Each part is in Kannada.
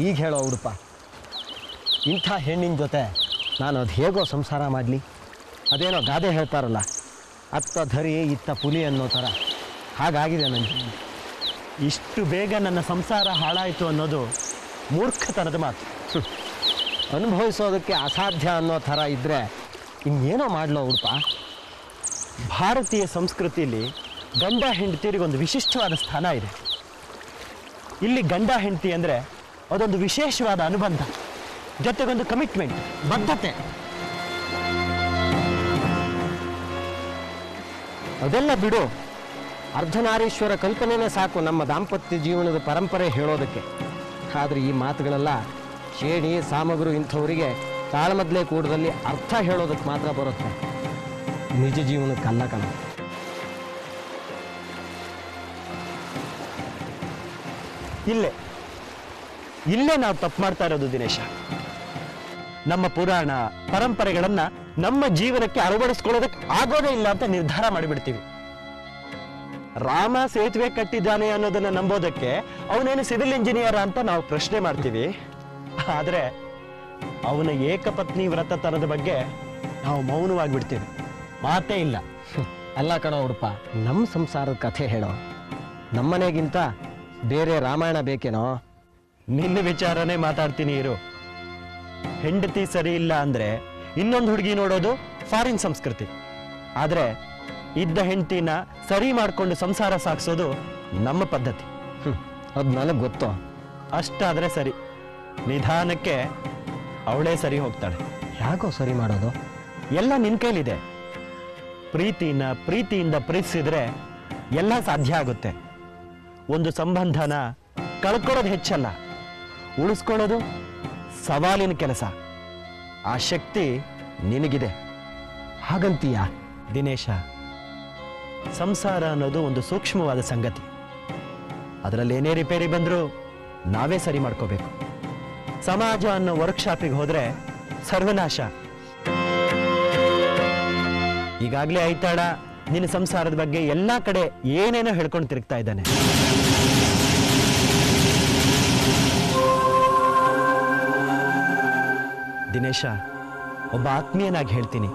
ಈಗ ಹೇಳೋ ಉಡುಪ, ಇಂಥ ಹೆಣ್ಣಿನ ಜೊತೆ ನಾನು ಅದು ಹೇಗೋ ಸಂಸಾರ ಮಾಡಲಿ? ಅದೇನೋ ಗಾದೆ ಹೇಳ್ತಾರಲ್ಲ, ಅತ್ತ ಧರಿ ಇತ್ತ ಪುಲಿ ಅನ್ನೋ ಥರ ಹಾಗಾಗಿದೆ ನನ್ನ ಜೀವನ. ಇಷ್ಟು ಬೇಗ ನನ್ನ ಸಂಸಾರ ಹಾಳಾಯಿತು ಅನ್ನೋದು ಮೂರ್ಖತನದ ಮಾತು. ಅನುಭವಿಸೋದಕ್ಕೆ ಅಸಾಧ್ಯ ಅನ್ನೋ ಥರ ಇದ್ದರೆ ಇನ್ನೇನೋ ಮಾಡಲೋ ಉಡುಪ. ಭಾರತೀಯ ಸಂಸ್ಕೃತಿಯಲ್ಲಿ ಗಂಡ ಹೆಂಡತಿಯರಿಗೊಂದು ವಿಶಿಷ್ಟವಾದ ಸ್ಥಾನ ಇದೆ. ಇಲ್ಲಿ ಗಂಡ ಹೆಂಡತಿ ಅಂದರೆ ಅದೊಂದು ವಿಶೇಷವಾದ ಅನುಬಂಧ, ಜೊತೆಗೊಂದು ಕಮಿಟ್ಮೆಂಟ್, ಬದ್ಧತೆ. ಅದೆಲ್ಲ ಬಿಡು, ಅರ್ಧನಾರೀಶ್ವರ ಕಲ್ಪನೆನೇ ಸಾಕು ನಮ್ಮ ದಾಂಪತ್ಯ ಜೀವನದ ಪರಂಪರೆ ಹೇಳೋದಕ್ಕೆ. ಆದರೆ ಈ ಮಾತುಗಳೆಲ್ಲ ಶೇಣಿ ಸಾಮಗ್ರು ಇಂಥವರಿಗೆ ತಾಳ್ಮದ್ಲೆ ಕೂಡದಲ್ಲಿ ಅರ್ಥ ಹೇಳೋದಕ್ಕೆ ಮಾತ್ರ ಬರುತ್ತೆ, ನಿಜ ಜೀವನಕ್ಕಲ್ಲ ಕಣ. ಇಲ್ಲೇ ನಾವು ತಪ್ಪು ಮಾಡ್ತಾ ಇರೋದು ದಿನೇಶ. ನಮ್ಮ ಪುರಾಣ ಪರಂಪರೆಗಳನ್ನ ನಮ್ಮ ಜೀವನಕ್ಕೆ ಅಳವಡಿಸ್ಕೊಳ್ಳೋದಕ್ಕೆ ಆಗೋದೇ ಇಲ್ಲ ಅಂತ ನಿರ್ಧಾರ ಮಾಡಿಬಿಡ್ತೀವಿ. ರಾಮ ಸೇತುವೆ ಕಟ್ಟಿದ್ದಾನೆ ಅನ್ನೋದನ್ನ ನಂಬೋದಕ್ಕೆ ಅವನೇನು ಸಿವಿಲ್ ಇಂಜಿನಿಯರ್ ಅಂತ ನಾವು ಪ್ರಶ್ನೆ ಮಾಡ್ತೀವಿ. ಆದ್ರೆ ಅವನ ಏಕಪತ್ನಿ ವ್ರತತನದ ಬಗ್ಗೆ ನಾವು ಮೌನವಾಗಿಬಿಡ್ತೀವಿ, ಮಾತೇ ಇಲ್ಲ. ಅಲ್ಲ ಕಣೋ ಉಡುಪ, ನಮ್ಮ ಸಂಸಾರದ ಕಥೆ ಹೇಳೋ. ನಮ್ಮನೆಗಿಂತ ಬೇರೆ ರಾಮಾಯಣ ಬೇಕೇನೋ? ನಿನ್ನ ವಿಚಾರನೇ ಮಾತಾಡ್ತೀನಿ ಇರು. ಹೆಂಡತಿ ಸರಿ ಇಲ್ಲ ಅಂದ್ರೆ ಇನ್ನೊಂದು ಹುಡುಗಿ ನೋಡೋದು ಫಾರಿನ್ ಸಂಸ್ಕೃತಿ. ಆದ್ರೆ ಇದ್ದ ಹೆಂಡತಿನ ಸರಿ ಮಾಡ್ಕೊಂಡು ಸಂಸಾರ ಸಾಗಿಸೋದು ನಮ್ಮ ಪದ್ಧತಿ. ಅದು ನನಗೆ ಗೊತ್ತು. ಅಷ್ಟಾದ್ರೆ ಸರಿ, ನಿಧಾನಕ್ಕೆ ಅವಳೇ ಸರಿ ಹೋಗ್ತಾಳೆ. ಯಾಕೋ ಸರಿ ಮಾಡೋದು? ಎಲ್ಲ ನಿನ್ ಕೈಲಿದೆ. ಪ್ರೀತಿಯಿಂದ ಪ್ರೀತಿಸಿದ್ರೆ ಎಲ್ಲ ಸಾಧ್ಯ ಆಗುತ್ತೆ. ಒಂದು ಸಂಬಂಧನ ಕಳ್ಕೊಳ್ಳೋದು ಹೆಚ್ಚಲ್ಲ, ಉಳಿಸ್ಕೊಳ್ಳೋದು ಸವಾಲಿನ ಕೆಲಸ. ಆ ಶಕ್ತಿ ನಿನಗಿದೆ. ಹಾಗಂತೀಯ? ದಿನೇಶ, ಸಂಸಾರ ಅನ್ನೋದು ಒಂದು ಸೂಕ್ಷ್ಮವಾದ ಸಂಗತಿ. ಅದರಲ್ಲಿ ಏನೇ ರಿಪೇರಿ ಬಂದರೂ ನಾವೇ ಸರಿ ಮಾಡ್ಕೋಬೇಕು. ಸಮಾಜ ಅನ್ನೋ ವರ್ಕ್ಶಾಪಿಗೆ ಹೋದ್ರೆ ಸರ್ವನಾಶ. ಈಗಾಗಲೇ ಐತಾಳ ನಿನ್ನ ಸಂಸಾರದ ಬಗ್ಗೆ ಎಲ್ಲಾ ಕಡೆ ಏನೇನೋ ಹೇಳ್ಕೊಂಡು ತಿರುಗ್ತಾ ಇದ್ದಾನೆ. ದಿನೇಶ, ಒಬ್ಬ ಆತ್ಮೀಯನಾಗಿ ಹೇಳ್ತೀನಿ,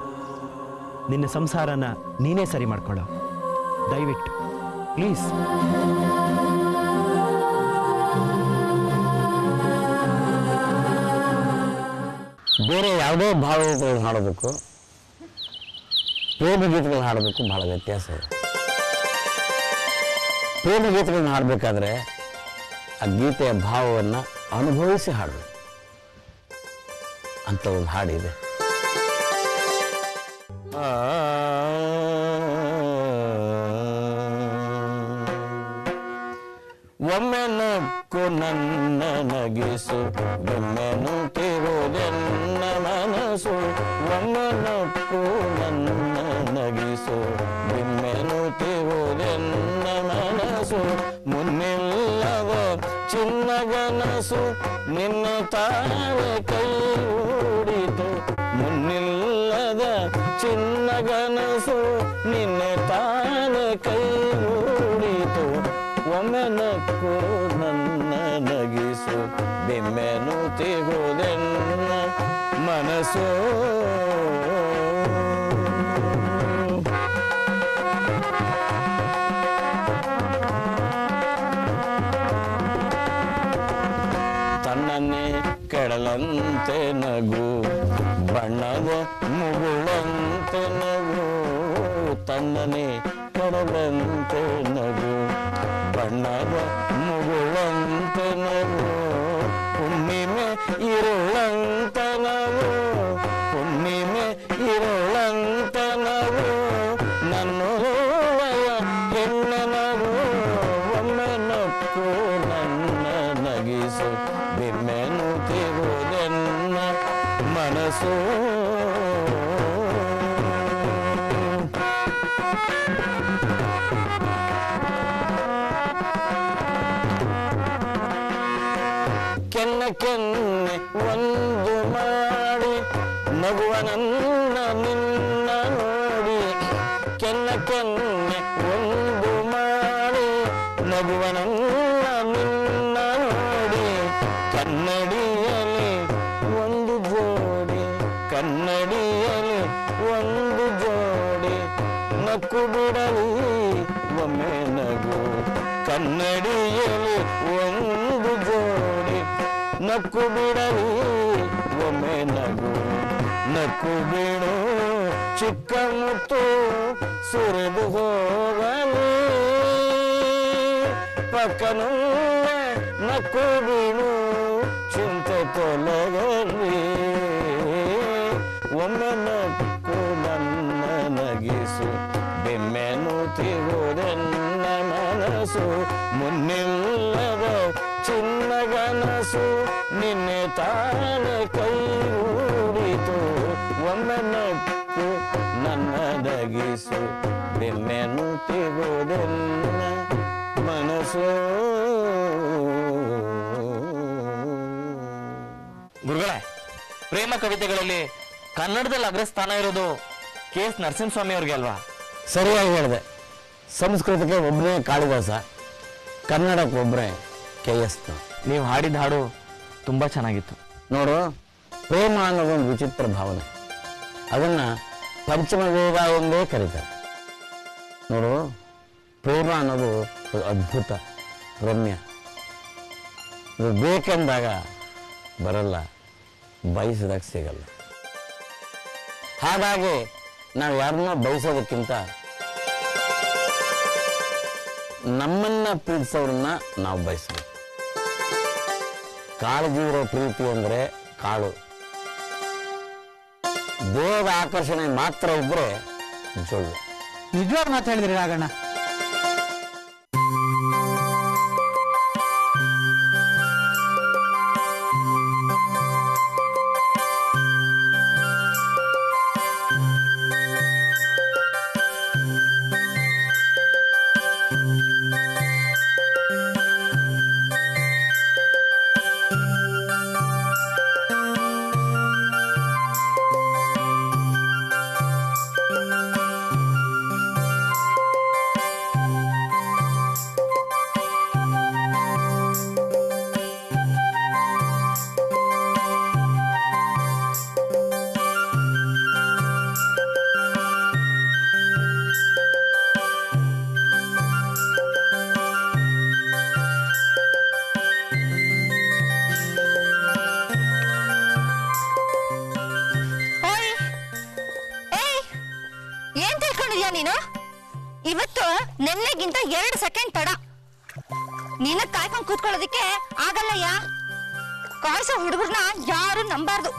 ನಿನ್ನ ಸಂಸಾರನ ನೀನೇ ಸರಿ ಮಾಡ್ಕೊಳ್ಳೋ, ದಯವಿಟ್ಟು ಪ್ಲೀಸ್. ಬೇರೆ ಯಾವುದೋ ಭಾವಗಳನ್ನು ಹಾಡೋದಕ್ಕೂ ಪ್ರೇಮ ಗೀತೆಗಳನ್ನ ಹಾಡೋದಕ್ಕೂ ಬಹಳ ವ್ಯತ್ಯಾಸ ಇದೆ. ಪ್ರೇಮ ಗೀತೆಗಳನ್ನ ಹಾಡಬೇಕಾದ್ರೆ ಆ ಗೀತೆಯ ಭಾವವನ್ನು ಅನುಭವಿಸಿ ಹಾಡಬೇಕು ಅಂತ ಒಂದು ಹಾಡಿದೆ. ಒಮ್ಮೆ ನಕ್ಕು ನನ್ನ ನಗಿಸು, ಒಮ್ಮೆ ನುತ್ತಿರುವುದೆನ್ನ ಮನಸ್ಸು. ಒಮ್ಮೆ ನಕ್ಕು ನನ್ನ ನಗಿಸು, ಒಮ್ಮೆ ನುತ್ತಿರುವುದೆನ್ನ ಮನಸ್ಸು. ಮುನ್ನಿಲ್ಲವ ಚಿನ್ನಗನಸು ನಿನ್ನ ತಾಳೆ ಕೈ ಊಡಿತು. ಮುನ್ನಿಲ್ಲದ ಚಿನ್ನಗನಸು ನಿನ್ನ ತಾಳೆ ಕೈ ಊಡಿತು. ಒಮ್ಮೆ ನಕ್ಕು ನನ್ನ ನಗಿಸು, ಬಿಮ್ಮೆನು ತಿಗುದೆನ್ನ ಮನಸ್ಸು. ತನ್ನನ್ನೇ ಕೆಡಲಂತೆ ನಗು, ಬಣ್ಣದ ಮುಗುಳಂತೆ ನಗು. ತನ್ನನ್ನೇ ಕೆಡಲಂತೆ ನಗು, ಬಣ್ಣದ ಮುಗುಳಂತೆ ನಗು. ಹುಣ್ಣಿಮೆ ಇರುಳಂತ ನಗು, ಹುಣ್ಣಿಮೆ ಇರುಳಂತ ನಗು. ನನ್ನೂವಯ ಹೆಣ್ಣ ನಗು. ಒಮ್ಮೆ ನಕ್ಕು ನನ್ನ ನಗಿಸು, ಬಿಮ್ಮೆನು ತಿರುವುದೆನ್ನ ಮನಸ್ಸು. ಕೆನ್ನೆ ಕೆನ್ನೆ ಒಂದು ಮಾಡಿ ನಗುವ ನನ್ನ ನಿನ್ನ ನೋಡಿ. ಕೆನ್ನೆ ಕೆನ್ನೆ ಒಂದು ಮಾಡಿ ನಗುವ ನನ್ನ ನಿನ್ನ ನೋಡಿ. ಕನ್ನಡಿಯಲಿ ಒಂದು ಜೋಡಿ ಕನ್ನಡಿಯಲಿ ಒಂದು ಜೋಡಿ ನಕ್ಕು ಬಿಡಲಿ ಒಮ್ಮೆ ನಗು ಕನ್ನಡಿಯಲಿ ಒಂದು ಜೋಡಿ ನಕ್ಕು ಬಿಡಲಿ ಒಮ್ಮೆ ನಗು ನಕ್ಕು ಬಿಡು ಚಿಕ್ಕ ಮುತ್ತು ಸುರಿದು ಹೋಗಲಿ ಪಕ್ಕನಲ್ಲೇ ನಕ್ಕು ಬಿಡು ಚಿಂತೆ ತೊಲಗಲಿ ಒಮ್ಮೆ ನಕ್ಕು ನನ್ನ ನಗಿಸು ಬೆಮ್ಮೆನು ತಿರುವುದೆನ್ನ ಮನಸ್ಸು ಮುನ್ನಿಲ್ಲದ ಚಿನ್ನಗನಸು ನಿನ್ನೆ ತಾನೆ ಕೈ ಊಡಿತು ಒಮ್ಮೆ ನಕ್ಕು ನನ್ನ ನಗಿಸು ಬೆಮ್ಮೆನು ತಿರುವುದೆನ್ನ ಮನಸ್ಸು. ಗುರುಗಳೇ, ಪ್ರೇಮ ಕವಿತೆಗಳಲ್ಲಿ ಕನ್ನಡದಲ್ಲಿ ಅಗ್ರಸ್ಥಾನ ಇರೋದು KS ನರಸಿಂಹಸ್ವಾಮಿ ಅವ್ರಿಗೆ ಅಲ್ವಾ? ಸರಿಯಾಗಿ ಹೇಳಿದೆ. ಸಂಸ್ಕೃತಕ್ಕೆ ಒಬ್ಬನೇ ಕಾಳಿದಾಸ, ಕನ್ನಡಕ್ಕೆ ಒಬ್ಬರೇ KS. ನೀವು ಹಾಡಿದ ಹಾಡು ತುಂಬಾ ಚೆನ್ನಾಗಿತ್ತು. ನೋಡು, ಪ್ರೇಮ ಅನ್ನೋದೊಂದು ವಿಚಿತ್ರ ಭಾವನೆ. ಅದನ್ನ ಪಂಚಮ ವೇದ ಎಂದೇ ಕರೀತಾರೆ. ನೋಡು, ಪ್ರೇಮ ಅನ್ನೋದು ಅದ್ಭುತ, ರಮ್ಯ. ಇದು ಬೇಕೆಂದಾಗ ಬರಲ್ಲ, ಬಯಸಿದಾಗ ಸಿಗಲ್ಲ. ಹಾಗಾಗಿ ನಾವು ಯಾರನ್ನ ಬಯಸೋದಕ್ಕಿಂತ ನಮ್ಮನ್ನ ಪ್ರೀತಿಸೋರನ್ನ ನಾವು ಬಯಸಬೇಕು. ಕಾಳಜಿ ಇರೋ ಪ್ರೀತಿ ಅಂದ್ರೆ ಕಾಳು. ದೇಹದ ಆಕರ್ಷಣೆ ಮಾತ್ರ ಇದ್ರೆ ಜೊಳ್ಳು. ನಿಜವಾಗ್ ಮಾತಾಡಿದ್ರಿ ರಾಘಣ್ಣ. ನೀನು ಇವತ್ತು ನೆನ್ನೆಗಿಂತ 2 ಸೆಕೆಂಡ್ ತಡ. ನೀನ ಕಾಯ್ಕೊಂಡು ಕೂತ್ಕೊಳ್ಳೋದಿಕ್ಕೆ ಆಗಲ್ಲಯ್ಯ. ಕಾಯಿಸೋ ಹುಡುಗರನ್ನ ಯಾರು ನಂಬಾರ್ದು.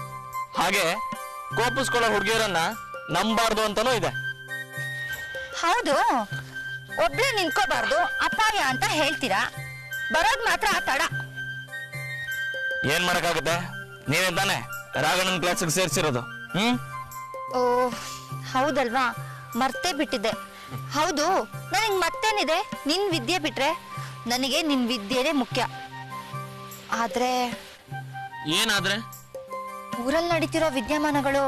ಹಾಗೆ ಕೋಪಿಸ್ಕೊಳ್ಳೋ ಹುಡುಗಿಯರನ್ನ ನಂಬಾರ್ದು ಅಂತಾನೂ ಇದೆ. ಹೌದು, ಒಬ್ಳೆ ನಿಂತ್ಕೋಬಾರ್ದು, ಅಪಾಯ ಅಂತ ಹೇಳ್ತೀರಾ. ಬರೋದ್ ಮಾತ್ರ ತಡ. ಏನ್ ಮಾಡಕ್ಕಾಗುತ್ತೆ? ನೀವೇ ತಾನೆ ರಾಘಣ್ಣನ ಕ್ಲಾಸಿಗೆ ಸೇರ್ಸಿರೋದು. ಓ ಹೌದಲ್ವಾ, ಮರ್ತೇ ಬಿಟ್ಟಿದ್ದೆ. ಹೌದು, ನನಗೆ ಮತ್ತೇನಿದೆ, ನಿನ್ ವಿದ್ಯೆ ಬಿಟ್ರೆ ನನಗೆ ನಿನ್ ವಿದ್ಯೆನೇ ಮುಖ್ಯ. ಆದ್ರೆ ಏನಾದ್ರೆ ಊರಲ್ಲಿ ನಡೀತಿರೋ ವಿದ್ಯಮಾನಗಳು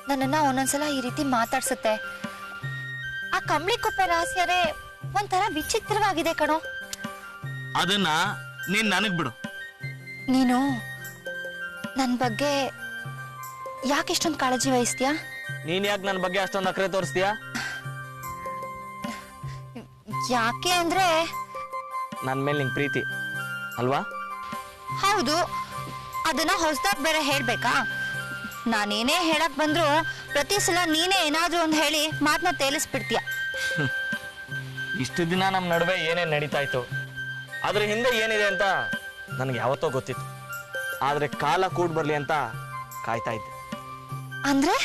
ನನ್ನನ್ನ ಒಂದೊಂದ್ಸಲ ಈ ರೀತಿ ಮಾತಾಡ್ಸುತ್ತೆ. ಆ ಕಂಬಳಿ ಕುಪ್ಪೆ ರಹಸ್ಯನೇ ಒಂಥರ ವಿಚಿತ್ರವಾಗಿದೆ ಕಣೋ. ಅದನ್ನ ನೀನ್ ನನಗ್ ಬಿಡು. ನೀನು ನನ್ ಬಗ್ಗೆ ಯಾಕೆ ಇಷ್ಟೊಂದು ಕಾಳಜಿ ವಹಿಸ್ತೀಯಾ? ನೀನ್ ಯಾಕೆ ನನ್ನ ಬಗ್ಗೆ ಅಷ್ಟೊಂದು ಅಕ್ರೆ ತೋರಿಸ್ತೀಯಾ? ಯಾಕೆ ಅಂದ್ರೆ ನನ್ನ ಮೇಲೆ ನಿಂಗೆ ಪ್ರೀತಿ ಅಲ್ವಾ? ಹೌದು, ಅದನ್ನ ಹೊಸದಾಗಿ ಬೇರೆ ಹೇಳ್ಬೇಕಾ? ನಾನೇನೇ ಹೇಳಕ್ ಬಂದ್ರು ಪ್ರತಿ ಸಲ ನೀನೇ ಏನಾದ್ರೂ ಒಂದು ಹೇಳಿ ಮಾತನ್ನ ತೇಲಿಸ್ಬಿಡ್ತೀಯ. ಇಷ್ಟು ದಿನ ನಮ್ಮ ನಡುವೆ ಏನೇನು ನಡೀತಾ ಇತ್ತು, ಅದ್ರ ಹಿಂದೆ ಏನಿದೆ ಅಂತ ನನಗೆ ಯಾವತ್ತೋ ಗೊತ್ತಿತ್ತು. ಆದ್ರೆ ಕಾಲ ಕೂಡ್ ಬರ್ಲಿ ಅಂತ ಕಾಯ್ತಾ ಇದ್ದೆ. ಅಂದ್ರೆ?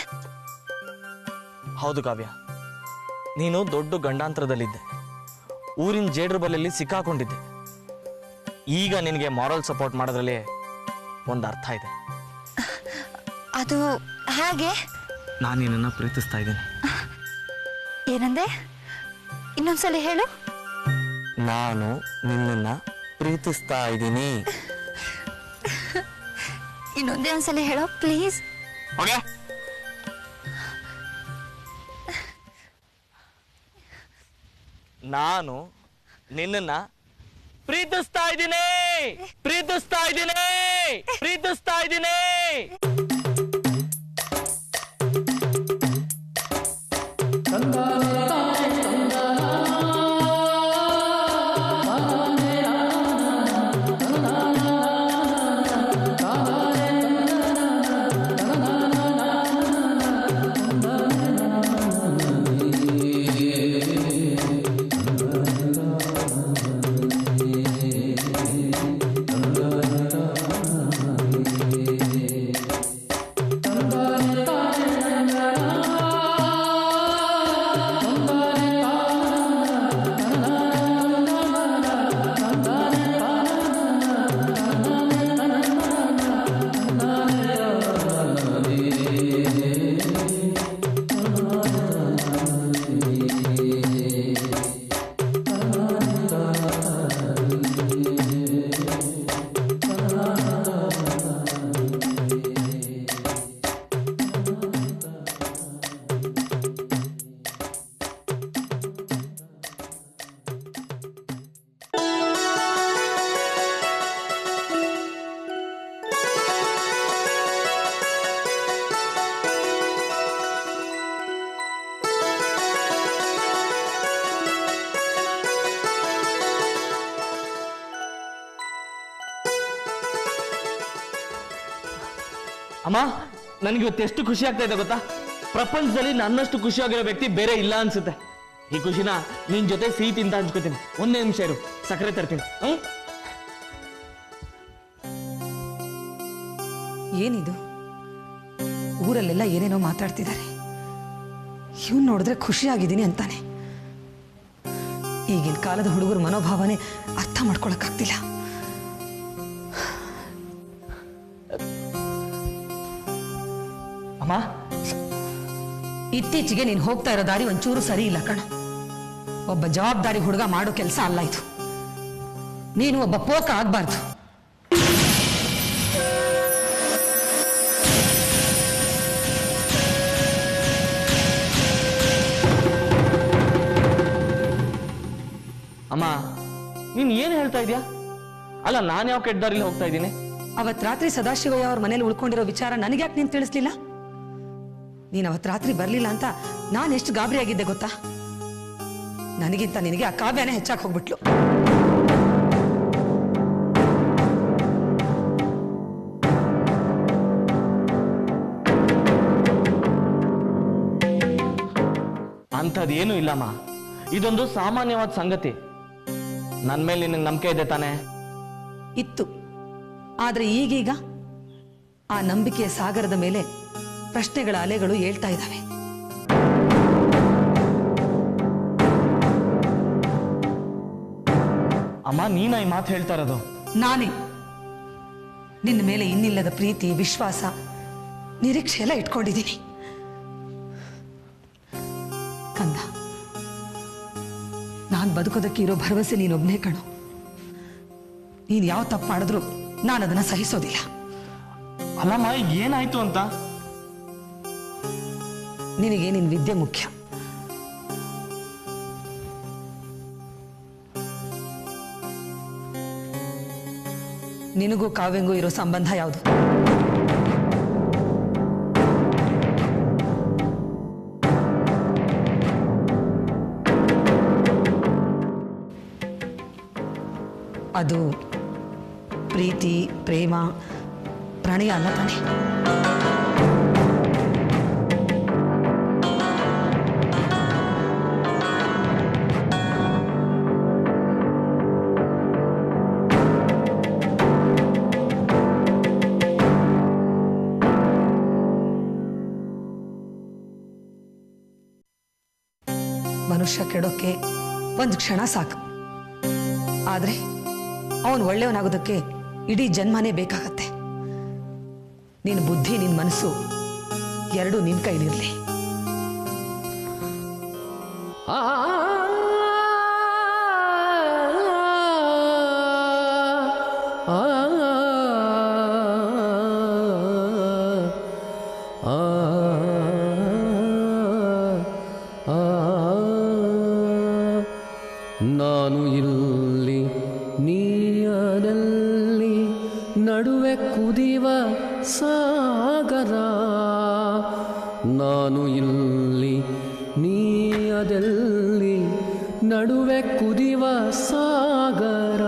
ಹೌದು ಕಾವ್ಯ, ನೀನು ದೊಡ್ಡ ಗಂಡಾಂತರದಲ್ಲಿದ್ದೆ. ಊರಿನ ಜೇಡ್ರ ಬಲೆಯಲ್ಲಿ ಸಿಕ್ಕಾಕೊಂಡಿದ್ದೆ. ಈಗ ನಿನಗೆ ಮಾರಲ್ ಸಪೋರ್ಟ್ ಮಾಡೋದ್ರಲ್ಲಿ ಒಂದು ಅರ್ಥ ಇದೆ. ಅದು ಹಾಗೆ ನಾನು ನಿನ್ನನ್ನು ಪ್ರೀತಿಸ್ತಾ ಇದ್ದೀನಿ. ಏನಂದೆ? ಇನ್ನೊಂದ್ಸಲ ಹೇಳು. ನಾನು ನಿನ್ನನ್ನು ಪ್ರೀತಿಸ್ತಾ ಇದ್ದೀನಿ. ಇನ್ನೊಂದೇ ಒಂದ್ಸಲ ಹೇಳೋ ಪ್ಲೀಸ್. ಓಕೆ, ನಾನು ನಿನ್ನನ್ನ ಪ್ರೀತಿಸ್ತಾ ಇದ್ದೀನಿ. ಇದ್ದೀನಿ. ಅಮ್ಮ, ನನಗೆ ಇವತ್ತು ಎಷ್ಟು ಖುಷಿ ಆಗ್ತಾ ಇದೆ ಗೊತ್ತಾ? ಪ್ರಪಂಚದಲ್ಲಿ ನನ್ನಷ್ಟು ಖುಷಿಯಾಗಿರೋ ವ್ಯಕ್ತಿ ಬೇರೆ ಇಲ್ಲ ಅನ್ಸುತ್ತೆ. ಈ ಖುಷಿನ ನಿನ್ ಜೊತೆ ಸಿಹಿ ತಿಂತ ಹಂಚ್ಕೋತೀನಿ. ಒಂದೇ ನಿಮಿಷ ಇರು, ಸಕ್ಕರೆ ತರ್ತೀನಿ. ಏನಿದು? ಊರಲ್ಲೆಲ್ಲ ಏನೇನೋ ಮಾತಾಡ್ತಿದ್ದಾರೆ. ಇವನ್ ನೋಡಿದ್ರೆ ಖುಷಿಯಾಗಿದ್ದೀನಿ ಅಂತಾನೆ. ಈಗಿನ ಕಾಲದ ಹುಡುಗರ ಮನೋಭಾವನೆ ಅರ್ಥ ಮಾಡ್ಕೊಳಕ್ಕಾಗ್ತಿಲ್ಲ. ಅಮ್ಮ, ಇತ್ತೀಚೆಗೆ ನೀನು ಹೋಗ್ತಾ ಇರೋ ದಾರಿ ಒಂಚೂರು ಸರಿ ಇಲ್ಲ ಕಣ. ಒಬ್ಬ ಜವಾಬ್ದಾರಿ ಹುಡುಗ ಮಾಡೋ ಕೆಲಸ ಅಲ್ಲ ಇದು. ನೀನು ಒಬ್ಬ ಪೋಕ ಆಗ್ಬಾರ್ದು. ಅಮ್ಮ, ನೀನ್ ಏನ್ ಹೇಳ್ತಾ ಇದೀಯಾ? ಅಲ್ಲ, ನಾನು ಯಾವ ಕೆಟ್ಟ ದಾರಿಲಿ ಹೋಗ್ತಾ ಇದ್ದೀನಿ? ಅವತ್ ರಾತ್ರಿ ಸದಾಶಿವಯ್ಯ ಅವ್ರ ಮನೇಲಿ ಉಳ್ಕೊಂಡಿರೋ ವಿಚಾರ ನನಗ್ಯಾಕೆ ನೀನು ತಿಳಿಸ್ಲಿಲ್ಲ? ನೀನು ಅವತ್ ರಾತ್ರಿ ಬರ್ಲಿಲ್ಲ ಅಂತ ನಾನು ಎಷ್ಟು ಗಾಬರಿ ಆಗಿದ್ದೆ ಗೊತ್ತಾ? ನನಗಿಂತ ನಿನಗೆ ಆ ಕಾವ್ಯನೇ ಹೆಚ್ಚಾಗಿ ಹೋಗ್ಬಿಟ್ಲು. ಅಂಥದ್ದೇನು ಇಲ್ಲಮ್ಮ. ಇದೊಂದು ಸಾಮಾನ್ಯವಾದ ಸಂಗತಿ. ನನ್ನ ಮೇಲೆ ನಿನಗೆ ನಂಬಿಕೆ ಇದೆ ತಾನೆ? ಇತ್ತು. ಆದ್ರೆ ಈಗೀಗ ಆ ನಂಬಿಕೆಯ ಸಾಗರದ ಮೇಲೆ ಪ್ರಶ್ನೆಗಳ ಅಲೆಗಳು ಏಳ್ತಾ ಇದ್ದಾವೆ. ಅಮ್ಮ, ನೀನ ಈ ಮಾತು ಹೇಳ್ತಾ ಇರೋದು? ನಾನೇ. ನಿನ್ನ ಮೇಲೆ ಇನ್ನಿಲ್ಲದ ಪ್ರೀತಿ, ವಿಶ್ವಾಸ, ನಿರೀಕ್ಷೆ ಎಲ್ಲ ಇಟ್ಕೊಂಡಿದ್ದೀನಿ ಕಂದ. ನಾನು ಬದುಕೋದಕ್ಕೆ ಇರೋ ಭರವಸೆ ನೀನೊಬ್ನೇ ಕಣೋ. ನೀನು ಯಾವ ತಪ್ಪು ಮಾಡಿದ್ರು ನಾನು ಅದನ್ನ ಸಹಿಸೋದಿಲ್ಲ. ಅಲ್ಲಮ್ಮ, ಏನಾಯ್ತು ಅಂತ? ನಿನಗೆ ನಿನ್ನ ವಿದ್ಯೆ ಮುಖ್ಯ. ನಿನಗೂ ಕಾವ್ಯಂಗೂ ಇರೋ ಸಂಬಂಧ ಯಾವುದು? ಅದು ಪ್ರೀತಿ, ಪ್ರೇಮ, ಪ್ರಣಯ ಅಲ್ಲ ತಾನೆ? ಮನುಷ್ಯ ಕೆಡೋಕೆ ಒಂದು ಕ್ಷಣ ಸಾಕು. ಆದ್ರೆ ಅವನು ಒಳ್ಳೆಯವನಾಗೋದಕ್ಕೆ ಇಡೀ ಜನ್ಮನೇ ಬೇಕಾಗತ್ತೆ. ನಿನ್ನ ಬುದ್ಧಿ, ನಿನ್ನ ಮನಸ್ಸು ಎರಡೂ ನಿನ್ನ ಕೈಲಿರಲಿ. ನಾನು ಇಲ್ಲಿ ನೀಯದಲ್ಲಿ ನಡುವೆ ಕುದಿವ ಸಾಗರ. ನಾನು ಇಲ್ಲಿ ನೀ ಅದೆಲ್ಲಿ, ನಡುವೆ ಕುದಿವ ಸಾಗರ.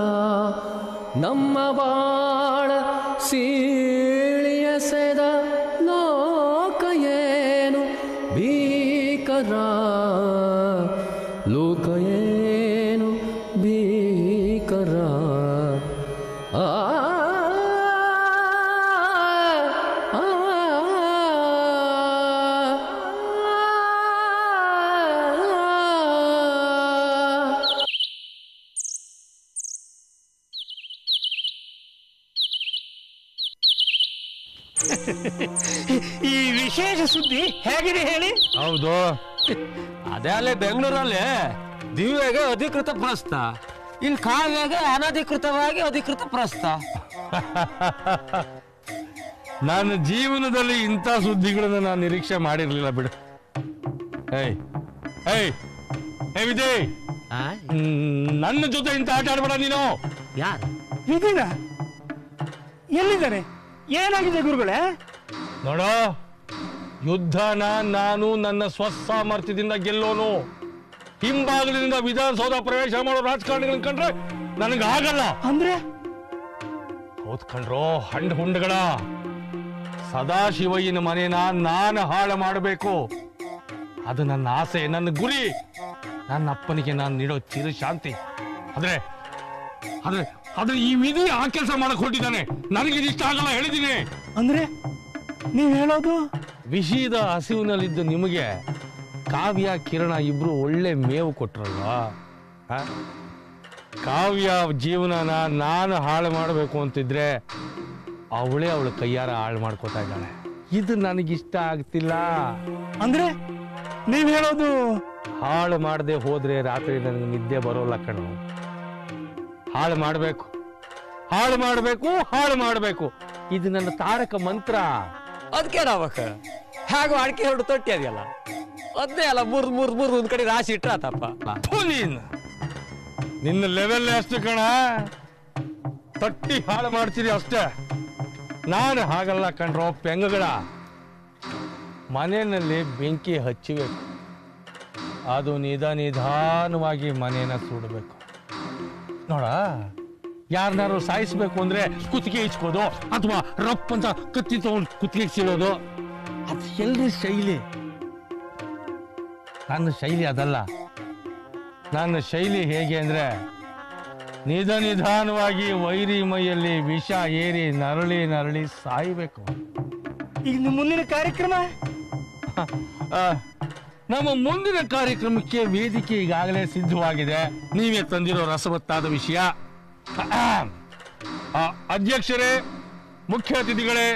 ನಮ್ಮ ಬಾಳ ಸೀಳಿಯಸೆದ ಲೋಕ ಏನು ಭೀಕರ, ಲೋಕ ಏನು ಭೀಕರ. ಆ ಈ ವಿಶೇಷ ಸುದ್ದಿ ಹೇಗಿದೆ ಹೇಳಿ? ಹೌದು, ಅದೇ ಅಲ್ಲೇ ಬೆಂಗಳೂರಲ್ಲಿ ದಿವ್ಯಾಗೆ ಅಧಿಕೃತ ಪ್ರಸ್ತ, ಇಲ್ಲಿ ಕಾವ್ಯಾಗೆ ಅನಧಿಕೃತವಾಗಿ ಅಧಿಕೃತ ಪ್ರಸ್ತ. ನನ್ನ ಜೀವನದಲ್ಲಿ ಇಂಥ ಸುದ್ದಿಗಳನ್ನು ನಾನು ನಿರೀಕ್ಷೆ ಮಾಡಿರ್ಲಿಲ್ಲ ಬಿಡು. ಏಯ್ ಏಯ್ ಏ ವಿಜಯ್, ನನ್ನ ಜೊತೆ ಇಂಥ ಆಟ ಆಡ್ಬೇಡ ನೀನು. ಯಾರು ಇದೀನ ಎಲ್ಲಿದ್ದಾನೆ? ಏನಾಗಿದೆ ಗುರುಗಳೇ? ನೋಡೋ, ಯುದ್ಧನ ನಾನು ನನ್ನ ಸ್ವಸಾಮರ್ಥ್ಯದಿಂದ ಗೆಲ್ಲೋನು. ಹಿಂಬಾಗಿಲಿನಿಂದ ವಿಧಾನಸೌಧ ಪ್ರವೇಶ ಮಾಡೋ ರಾಜಕಾರಣಿಗಳನ್ನ ಕಂಡ್ರೆ ನನಗೆ ಆಗಲ್ಲ. ಅಂದ್ರೆ ಹೌದ್ ಕಣ್ರೋ, ಹಂಡ್ ಹುಂಡಗಳ ಸದಾಶಿವಯ್ಯನ ಮನೇನ ನಾನು ಹಾಳು ಮಾಡಬೇಕು. ಅದು ನನ್ನ ಆಸೆ, ನನ್ನ ಗುರಿ, ನನ್ನ ಅಪ್ಪನಿಗೆ ನಾನು ನೀಡೋ ಚಿರು ಶಾಂತಿ. ಆದ್ರೆ ಆದ್ರೆ ಆದ್ರೆ ಈ ವಿಧಿ ಆ ಕೆಲಸ ಮಾಡಕ್ ಹೊರಟಿದ್ದಾನೆ. ನನಗೆ ಇಷ್ಟ ಆಗಲ್ಲ ಹೇಳಿದ್ದೀನಿ. ಅಂದ್ರೆ ನೀವ್ ಹೇಳೋದು? ವಿಷಯದ ಹಸಿವಿನಲ್ಲಿದ್ದ ನಿಮಗೆ ಕಾವ್ಯ ಕಿರಣ ಇಬ್ರು ಒಳ್ಳೆ ಮೇವು ಕೊಟ್ರಲ್ವಾ? ಕಾವ್ಯ ಜೀವನನ ನಾನು ಹಾಳು ಮಾಡಬೇಕು ಅಂತಿದ್ರೆ ಅವಳೇ ಅವಳ ಕೈಯಾರ ಹಾಳು ಮಾಡ್ಕೋತಾ ಇದ್ದಾಳೆ. ಇದು ನನಗಿಷ್ಟ ಆಗ್ತಿಲ್ಲ. ಅಂದ್ರೆ ನೀವ್ ಹೇಳೋದು? ಹಾಳು ಮಾಡದೆ ಹೋದ್ರೆ ರಾತ್ರಿ ನನಗೆ ನಿದ್ದೆ ಬರೋಲ್ಲ ಕಣು. ಹಾಳು ಮಾಡಬೇಕು, ಹಾಳು ಮಾಡಬೇಕು, ಹಾಳು ಮಾಡಬೇಕು, ಇದು ನನ್ನ ತಾರಕ ಮಂತ್ರ. ಅದಕ್ಕೆ ನಾವಕ್ಕ ಹೇಗೋ ಅಡಿಕೆ ಹೊರಡು ತೊಟ್ಟಿ ಅದೆಯಲ್ಲ, ಅದೇ ಅಲ್ಲ ಮೂರ್ ಒಂದ್ ಕಡೆ ರಾಶಿ ಇಟ್ರ ತಪ್ಪ. ನಿನ್ನ ಲೆವೆಲ್ ಅಷ್ಟು ಕಣ, ತಟ್ಟಿ ಹಾಳು ಮಾಡ್ತೀರಿ ಅಷ್ಟೇ. ನಾನು ಹಾಗಲ್ಲ ಕಣ್ರೋ ಪೆಂಗಗಳ. ಮನೆಯಲ್ಲಿ ಬೆಂಕಿ ಹಚ್ಚಬೇಕು, ಅದು ನಿಧಾನವಾಗಿ ಮನೇನ ಸುಡಬೇಕು. ನೋಡ, ಯಾರನ್ನಾರು ಸಾಯಿಸ್ಬೇಕು ಅಂದ್ರೆ ಕುತ್ತಿಗೆ ಇಚ್ಕೋದು ಅಥವಾ ರಪ್ ಅಂತ ಕತ್ತಿ ತಗೊಂಡು ಕುತ್ತಿಗೆ ಸೀಳೋದು, ಅದು ಎಲ್ರ ಶೈಲಿ. ನನ್ನ ಶೈಲಿ ಅದಲ್ಲ. ನನ್ನ ಶೈಲಿ ಹೇಗೆ ಅಂದ್ರೆ ನಿಧಾನವಾಗಿ ವೈರಿ ಮೈಯಲ್ಲಿ ವಿಷ ಏರಿ ನರಳಿ ಸಾಯ್ಬೇಕು. ಈಗ ನಿಮ್ಮ ಮುಂದಿನ ಕಾರ್ಯಕ್ರಮ? ನಮ್ಮ ಮುಂದಿನ ಕಾರ್ಯಕ್ರಮಕ್ಕೆ ವೇದಿಕೆ ಈಗಾಗಲೇ ಸಿದ್ಧವಾಗಿದೆ. ನೀವೇ ತಂದಿರೋ ರಸವತ್ತಾದ ವಿಷಯ. ಅಧ್ಯಕ್ಷರೇ, ಮುಖ್ಯ ಅತಿಥಿಗಳೇ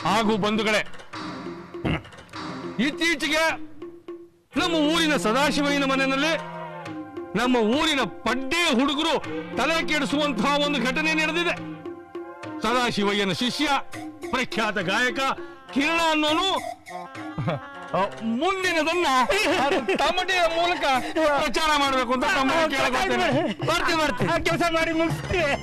ಹಾಗೂ ಬಂಧುಗಳೇ, ಇತ್ತೀಚೆಗೆ ನಮ್ಮ ಊರಿನ ಸದಾಶಿವಯ್ಯನ ಮನೆಯಲ್ಲಿ ನಮ್ಮ ಊರಿನ ಪಡ್ಡೆ ಹುಡುಗರು ತಲೆ ಕೆಡಿಸುವಂತಹ ಒಂದು ಘಟನೆ ನಡೆದಿದೆ. ಸದಾಶಿವಯ್ಯನ ಶಿಷ್ಯ, ಪ್ರಖ್ಯಾತ ಗಾಯಕ ಕಿರಣ ಅನ್ನೋನು ಮುಂದಿನದನ್ನ ತಮಟೆಯ ಮೂಲಕ ಪ್ರಚಾರ ಮಾಡಬೇಕು ಅಂತ ಬರ್ತೀವಿ. ಕೆಲಸ ಮಾಡಿ ಮುಗಿಸ್ತೀವಿ.